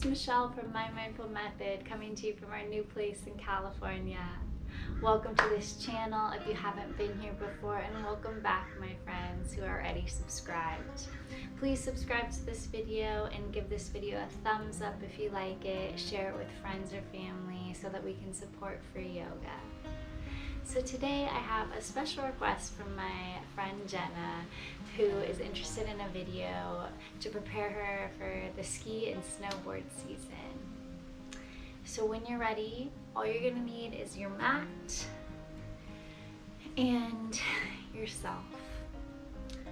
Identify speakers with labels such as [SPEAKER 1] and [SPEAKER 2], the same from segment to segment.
[SPEAKER 1] it's Michelle from My Mindful Method, coming to you from our new place in California. Welcome to this channel if you haven't been here before, and welcome back my friends who are already subscribed. Please subscribe to this video and give this video a thumbs up if you like it. Share it with friends or family so that we can support free yoga. So today I have a special request from my friend Jenna, who is interested in a video to prepare her for the ski and snowboard season. So when you're ready, all you're gonna need is your mat and yourself.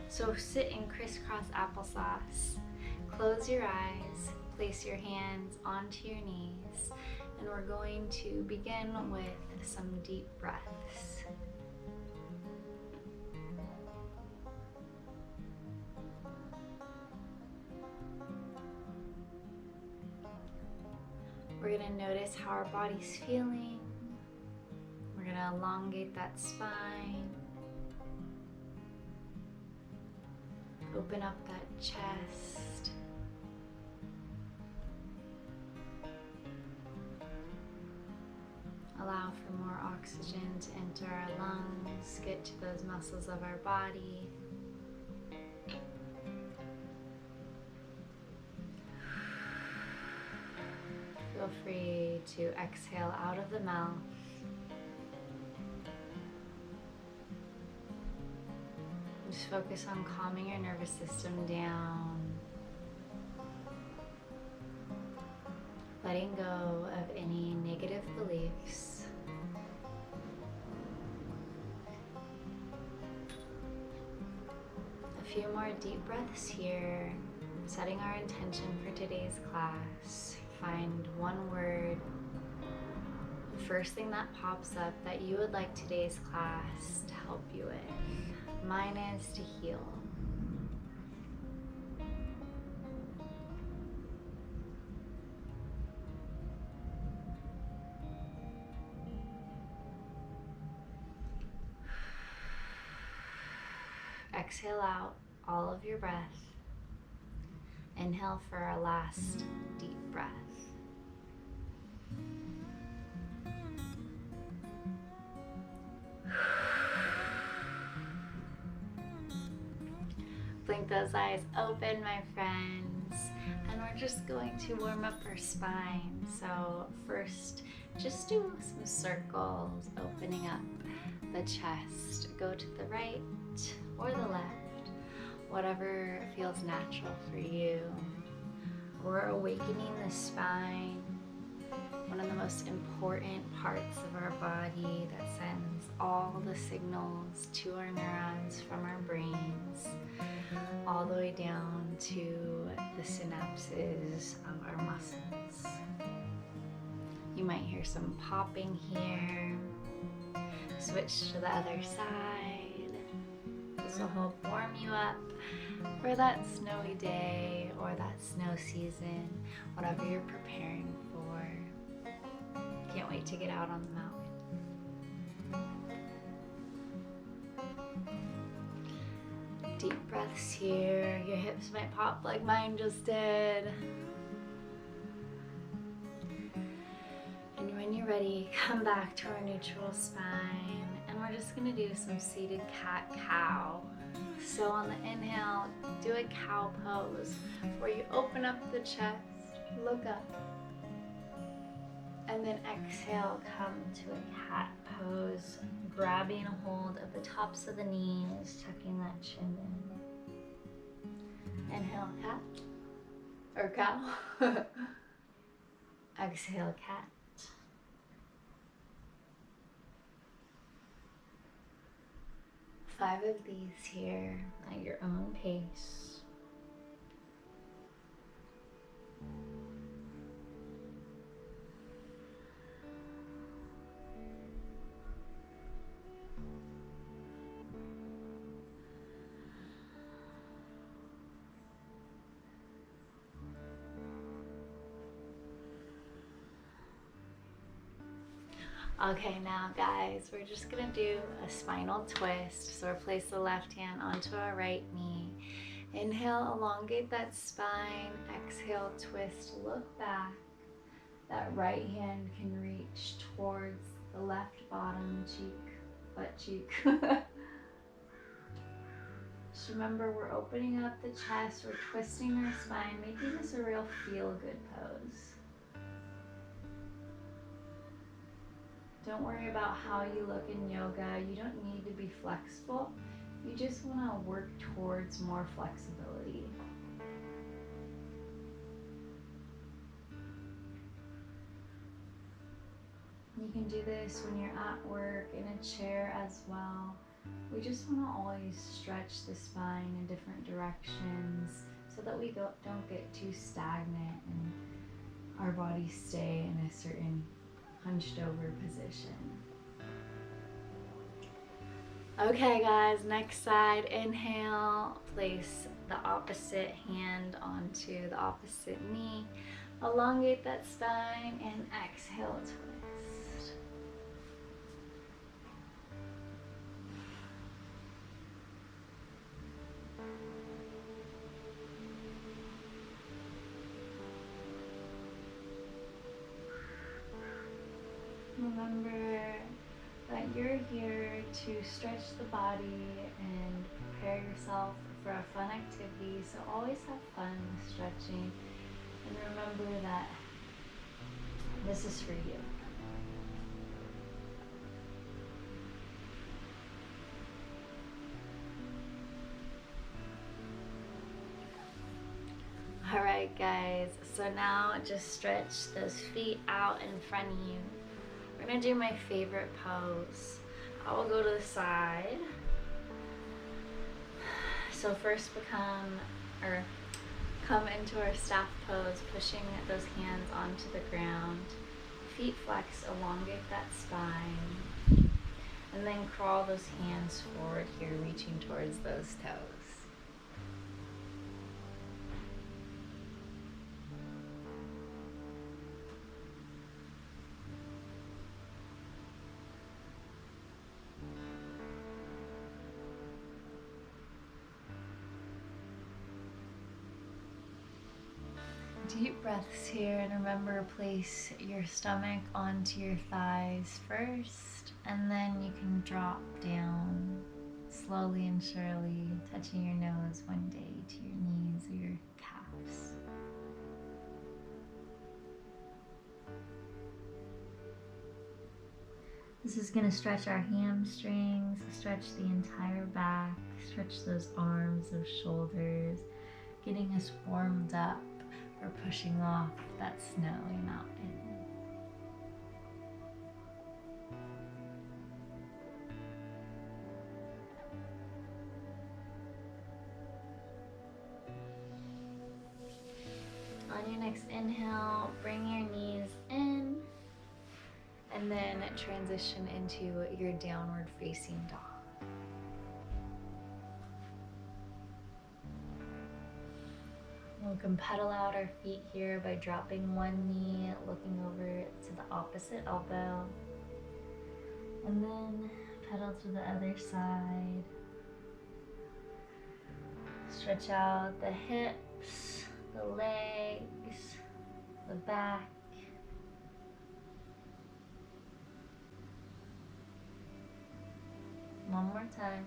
[SPEAKER 1] So sit in crisscross applesauce, close your eyes, place your hands onto your knees, and we're going to begin with some deep breaths. We're going to notice how our body's feeling. We're going to elongate that spine. Open up that chest. Allow for more oxygen to enter our lungs, get to those muscles of our body. Feel free to exhale out of the mouth. Just focus on calming your nervous system down. Letting go of any negative beliefs. A few more deep breaths here, setting our intention for today's class. Find one word, the first thing that pops up that you would like today's class to help you with. Mine is to heal. Exhale out all of your breath. Inhale for our last deep breath. Blink those eyes open, my friends, and we're just going to warm up our spine. So first, just do some circles, opening up the chest. Go to the right or the left, whatever feels natural for you. We're awakening the spine, one of the most important parts of our body that sends all the signals to our neurons from our brains, all the way down to the synapses of our muscles. You might hear some popping here. Switch to the other side. This will help warm you up for that snowy day or that snow season, whatever you're preparing for. Can't wait to get out on the mountain. Deep breaths here. Your hips might pop like mine just did. And when you're ready, come back to our neutral spine. And we're just gonna do some seated cat-cow. So on the inhale, do a cow pose where you open up the chest, look up. And then exhale, come to a cat pose, grabbing a hold of the tops of the knees, tucking that chin in. Inhale, cat, or cow. Exhale, cat. Five of these here at your own pace. Okay, now guys, we're just gonna do a spinal twist. So we'll place the left hand onto our right knee Inhale, elongate that spine. Exhale, twist, look back. That right hand can reach towards the left bottom cheek, butt cheek. Just remember, we're opening up the chest, we're twisting our spine, making this a real feel-good pose. Don't worry about how you look in yoga. You don't need to be flexible. You just want to work towards more flexibility. You can do this when you're at work, in a chair as well. We just want to always stretch the spine in different directions so that we don't get too stagnant and our bodies stay in a certain hunched over position. Okay guys, next side, inhale, place the opposite hand onto the opposite knee, elongate that spine, and exhale, twist. Remember that you're here to stretch the body and prepare yourself for a fun activity, so always have fun with stretching, and remember that this is for you. Alright guys, so now just stretch those feet out in front of you. We're gonna do my favorite pose. I will go to the side. So first come into our staff pose, pushing those hands onto the ground. Feet flex, elongate that spine. And then crawl those hands forward here, reaching towards those toes. Deep breaths here, and remember, place your stomach onto your thighs first, and then you can drop down slowly and surely, touching your nose one day to your knees or your calves. This is going to stretch our hamstrings, stretch the entire back, stretch those arms, those shoulders, getting us warmed up or pushing off that snowy mountain. On your next inhale, bring your knees in and then transition into your downward facing dog. We can pedal out our feet here by dropping one knee, looking over to the opposite elbow, and then pedal to the other side. Stretch out the hips, the legs, the back. One more time.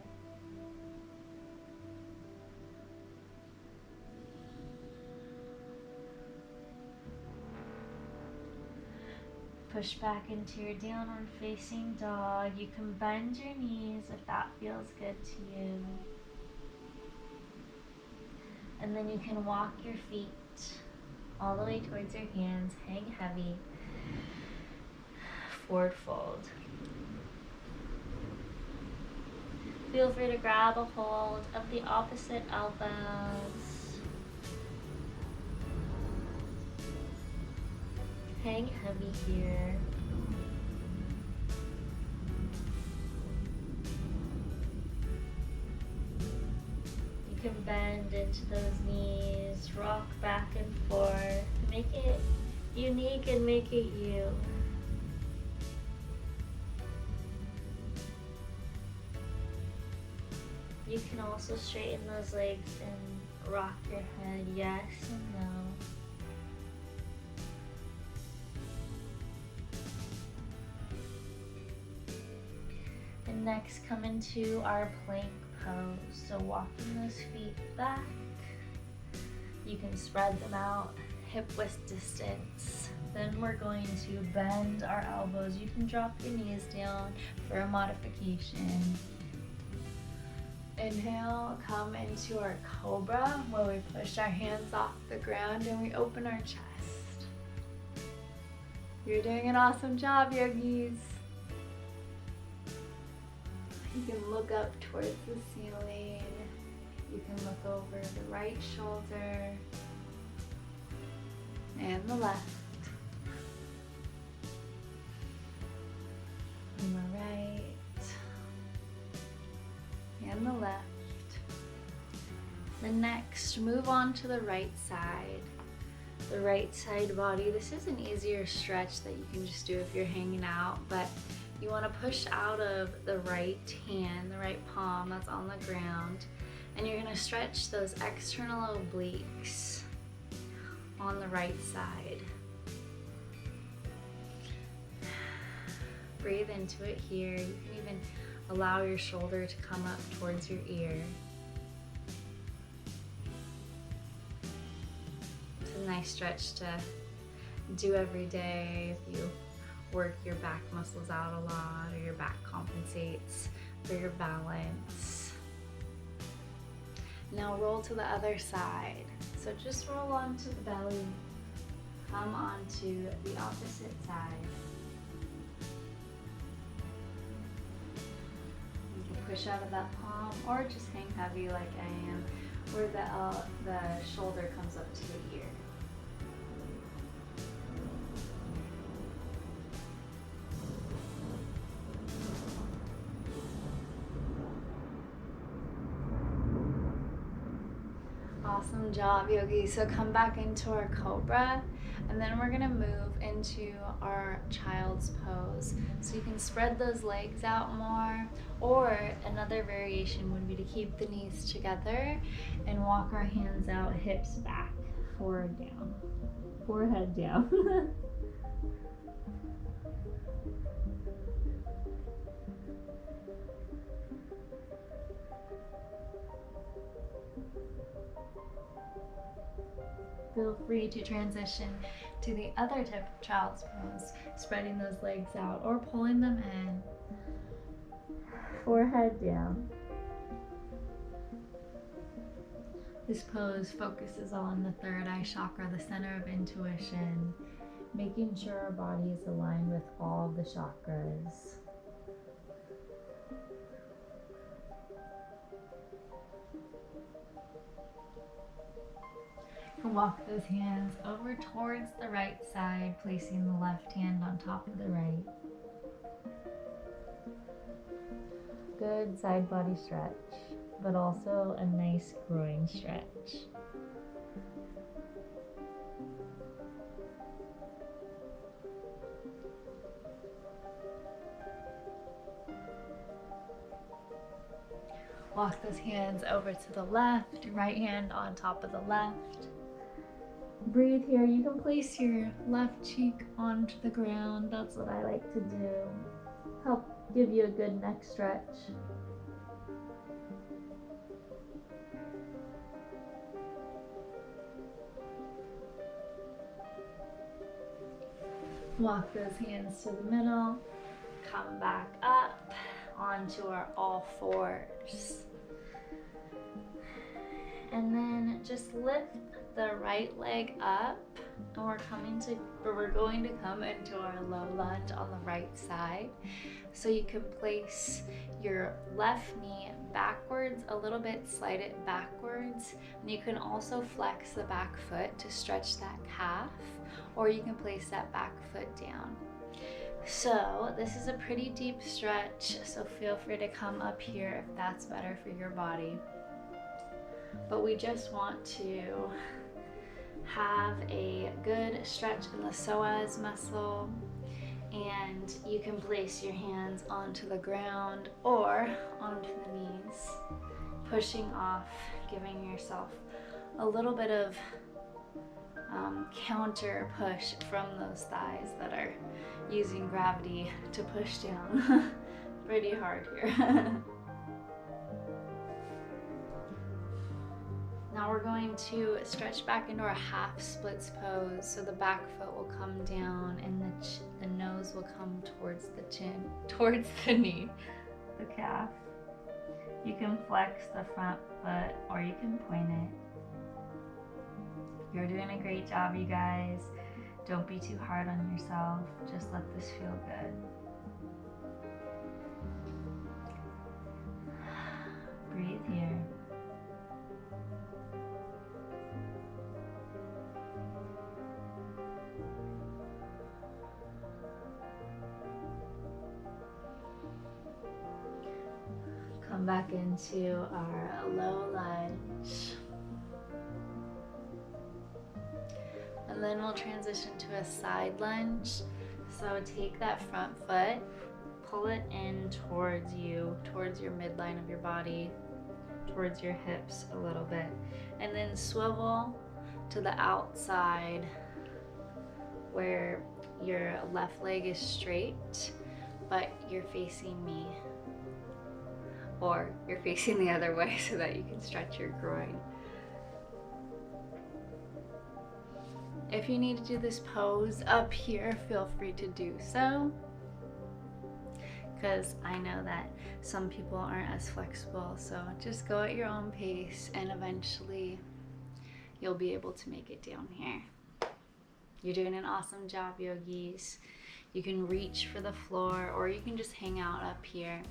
[SPEAKER 1] Push back into your downward facing dog. You can bend your knees if that feels good to you. And then you can walk your feet all the way towards your hands. Hang heavy. Forward fold. Feel free to grab a hold of the opposite elbows. Hang heavy here. You can bend into those knees, rock back and forth. Make it unique and make it you. You can also straighten those legs and rock your head yes and no. And next, come into our plank pose. So walking those feet back. You can spread them out hip width distance. Then we're going to bend our elbows. You can drop your knees down for a modification. Inhale, come into our cobra where we push our hands off the ground and we open our chest. You're doing an awesome job, yogis. You can look up towards the ceiling. You can look over the right shoulder and the left. And the right. And the left. Then next, move on to the right side. The right side body. This is an easier stretch that you can just do if you're hanging out, but you want to push out of the right hand, the right palm that's on the ground, and you're going to stretch those external obliques on the right side. Breathe into it here. You can even allow your shoulder to come up towards your ear. It's a nice stretch to do every day if you work your back muscles out a lot or your back compensates for your balance. Now roll to the other side. So just roll onto the belly, come onto the opposite side. You can push out of that palm or just hang heavy like I am, where the shoulder comes up to the ear. Awesome job, yogi. So come back into our cobra, and then we're gonna move into our child's pose. So you can spread those legs out more, or another variation would be to keep the knees together and walk our hands out, hips back, forward down, forehead down. Feel free to transition to the other type of child's pose, spreading those legs out or pulling them in. Forehead down. This pose focuses on the third eye chakra, the center of intuition, making sure our body is aligned with all of the chakras. Walk those hands over towards the right side, placing the left hand on top of the right. Good side body stretch, but also a nice groin stretch. Walk those hands over to the left, right hand on top of the left. Breathe here. You can place your left cheek onto the ground. That's what I like to do. Help give you a good neck stretch. Walk those hands to the middle. Come back up onto our all fours. And then just lift the right leg up, and we're going to come into our low lunge on the right side. So you can place your left knee backwards a little bit, slide it backwards, and you can also flex the back foot to stretch that calf, or you can place that back foot down. So this is a pretty deep stretch, so feel free to come up here if that's better for your body. But we just want to have a good stretch in the psoas muscle, and you can place your hands onto the ground or onto the knees, pushing off, giving yourself a little bit of counter push from those thighs that are using gravity to push down. Pretty hard here. Now we're going to stretch back into our half splits pose. So the back foot will come down and the nose will come towards the chin, towards the knee, the calf. You can flex the front foot or you can point it. You're doing a great job, you guys. Don't be too hard on yourself. Just let this feel good. Breathe here. Come back into our low lunge. And then we'll transition to a side lunge. So take that front foot, pull it in towards you, towards your midline of your body, towards your hips a little bit. And then swivel to the outside where your left leg is straight, but you're facing me. Or you're facing the other way so that you can stretch your groin. If you need to do this pose up here, feel free to do so, because I know that some people aren't as flexible, so just go at your own pace and eventually you'll be able to make it down here. You're doing an awesome job, yogis. You can reach for the floor or you can just hang out up here.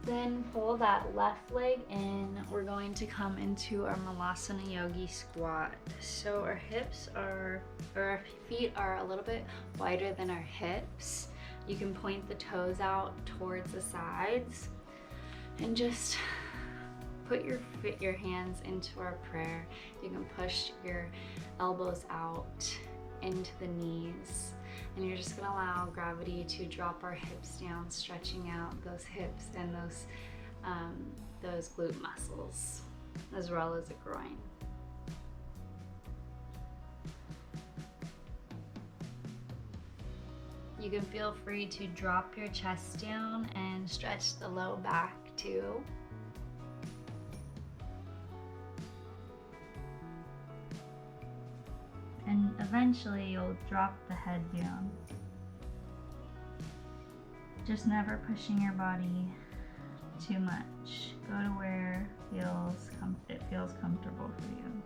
[SPEAKER 1] Then pull that left leg in. We're going to come into our Malasana Yogi squat. So our hips are, or our feet are a little bit wider than our hips. You can point the toes out towards the sides and just put your hands into our prayer. You can push your elbows out into the knees. And you're just gonna allow gravity to drop our hips down, stretching out those hips and those glute muscles, as well as the groin. You can feel free to drop your chest down and stretch the low back too. And eventually you'll drop the head down. Just never pushing your body too much. Go to where it feels comfortable for you.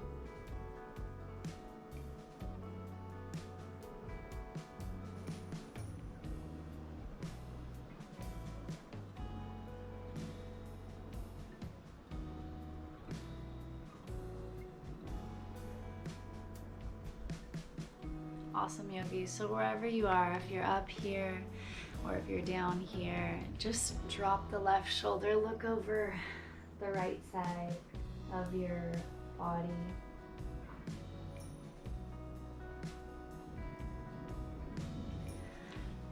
[SPEAKER 1] Awesome, yogis. So wherever you are, if you're up here or if you're down here, just drop the left shoulder, look over the right side of your body.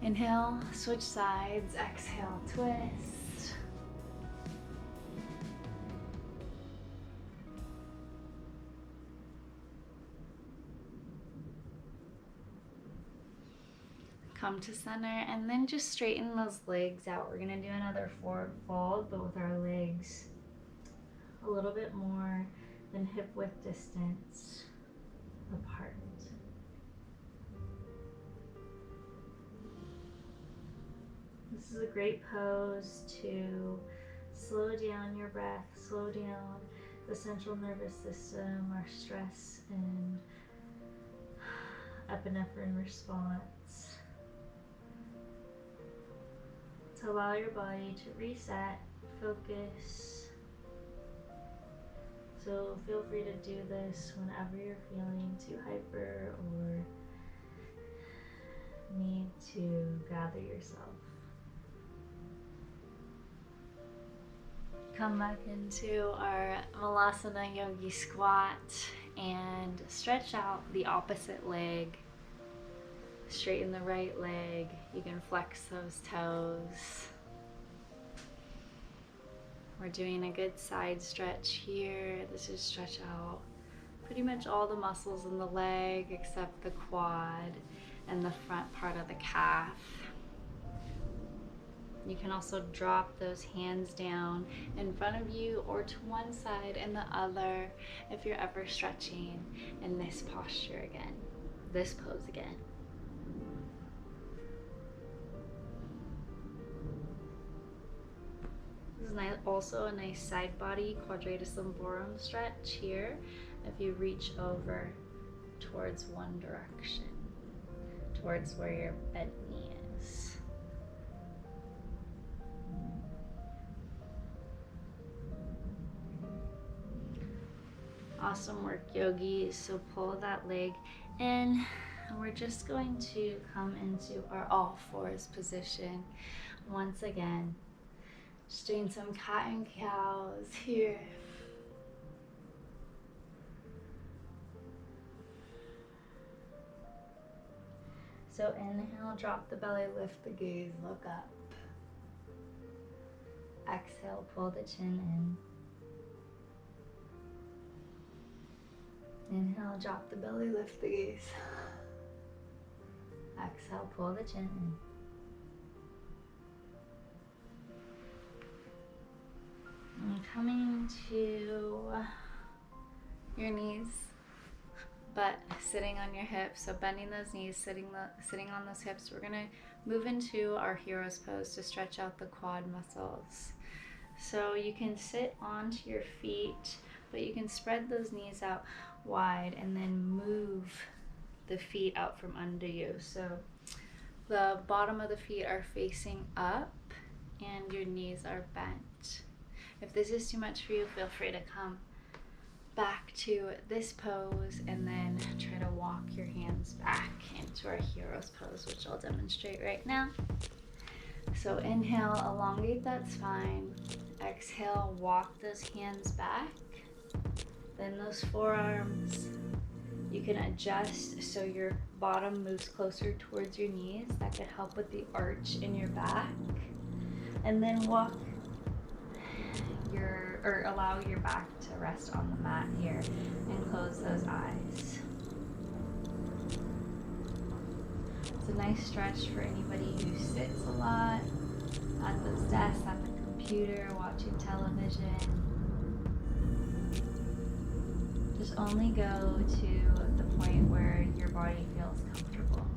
[SPEAKER 1] Inhale, switch sides, exhale, twist. Come to center and then just straighten those legs out. We're gonna do another forward fold, but with our legs a little bit more than hip width distance apart. This is a great pose to slow down your breath, slow down the central nervous system, our stress and epinephrine response, to allow your body to reset, focus. So feel free to do this whenever you're feeling too hyper or need to gather yourself. Come back into our Malasana Yogi squat and stretch out the opposite leg. Straighten the right leg. You can flex those toes. We're doing a good side stretch here. This is stretch out pretty much all the muscles in the leg except the quad and the front part of the calf. You can also drop those hands down in front of you or to one side and the other if you're ever stretching in this posture again, this pose again. This is also a nice side body quadratus lumborum stretch here if you reach over towards one direction, towards where your bent knee is. Awesome work, yogis. So pull that leg in, and we're just going to come into our all fours position once again. Just doing some cat and cows here. So inhale, drop the belly, lift the gaze, look up. Exhale, pull the chin in. Inhale, drop the belly, lift the gaze. Exhale, pull the chin in. And coming to your knees, but sitting on your hips. So bending those knees, sitting on those hips. We're gonna move into our hero's pose to stretch out the quad muscles. So you can sit onto your feet, but you can spread those knees out wide and then move the feet out from under you. So the bottom of the feet are facing up and your knees are bent. If this is too much for you, feel free to come back to this pose and then try to walk your hands back into our hero's pose, which I'll demonstrate right now. So inhale, elongate that spine. Exhale, walk those hands back. Then those forearms, you can adjust so your bottom moves closer towards your knees. That could help with the arch in your back. And then walk allow your back to rest on the mat here and close those eyes. It's a nice stretch for anybody who sits a lot at those desks, at the computer, watching television. Just only go to the point where your body feels comfortable.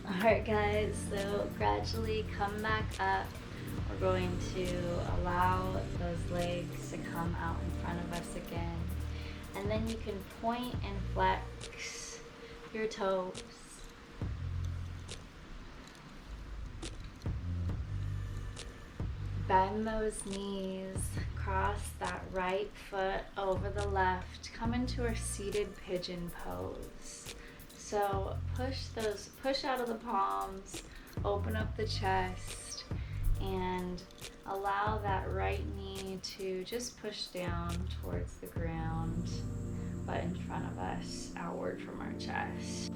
[SPEAKER 1] Alright guys, so gradually come back up. We're going to allow those legs to come out in front of us again. And then you can point and flex your toes. Bend those knees, cross that right foot over the left. Come into our seated pigeon pose. So push out of the palms, open up the chest, and allow that right knee to just push down towards the ground, but in front of us, outward from our chest.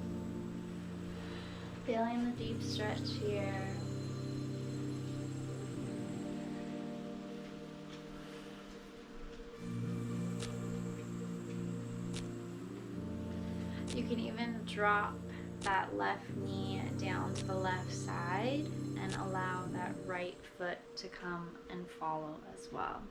[SPEAKER 1] Feeling the deep stretch here. You can even drop that left knee down to the left side and allow that right foot to come and follow as well.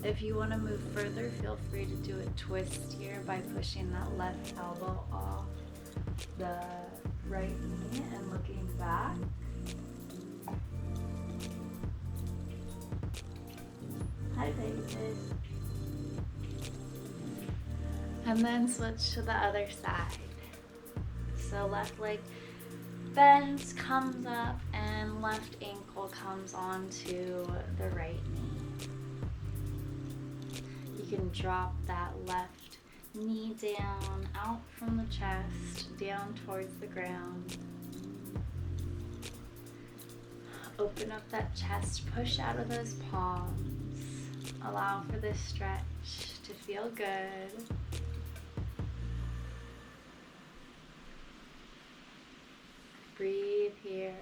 [SPEAKER 1] If you want to move further, feel free to do a twist here by pushing that left elbow off the right knee and looking back. Hi, babies. And then switch to the other side. So left leg bends, comes up, and left ankle comes onto the right knee. can drop that left knee down, out from the chest, down towards the ground. Open up that chest, push out of those palms. Allow for this stretch to feel good. Breathe here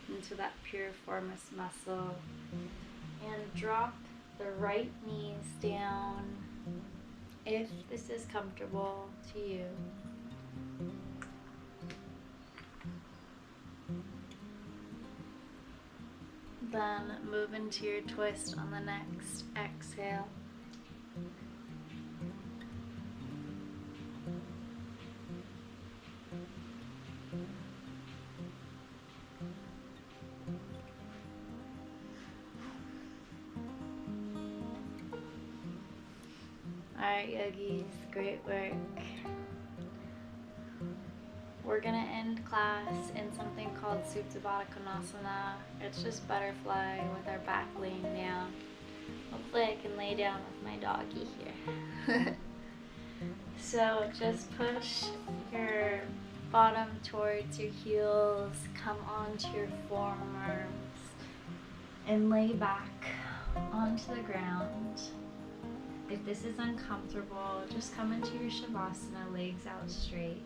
[SPEAKER 1] into that piriformis muscle and drop the right knees down if this is comfortable to you. Then move into your twist on the next exhale. Alright, yogis, great work. We're gonna end class in something called Supta Baddha Konasana. It's just butterfly with our back laying down. Hopefully I can lay down with my doggy here. So just push your bottom towards your heels, come onto your forearms, and lay back onto the ground. If this is uncomfortable, just come into your Shavasana, legs out straight.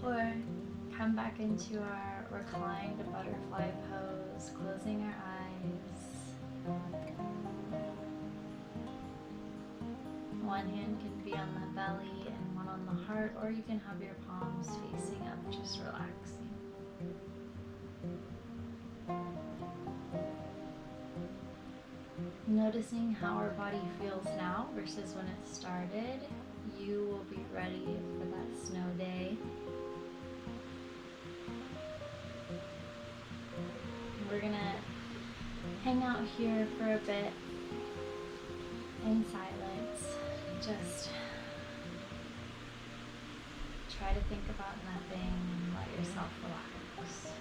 [SPEAKER 1] Or come back into our reclined butterfly pose, closing our eyes. One hand can be on the belly and one on the heart, or you can have your palms facing up, just relaxing. Noticing how our body feels now versus when it started. You will be ready for that snow day. We're gonna hang out here for a bit in silence. Just try to think about nothing and let yourself relax.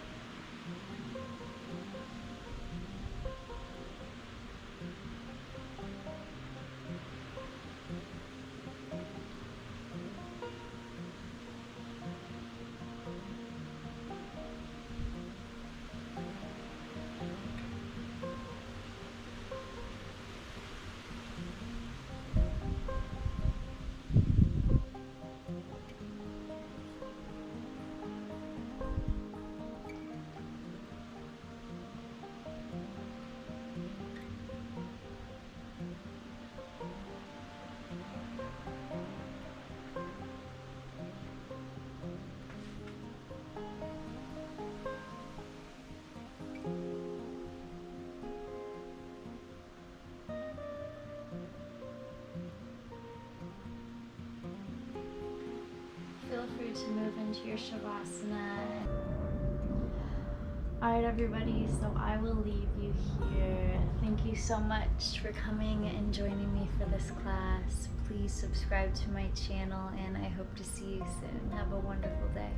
[SPEAKER 1] Feel free to move into your Shavasana. Alright everybody, so I will leave you here. Thank you so much for coming and joining me for this class. Please subscribe to my channel and I hope to see you soon. Have a wonderful day.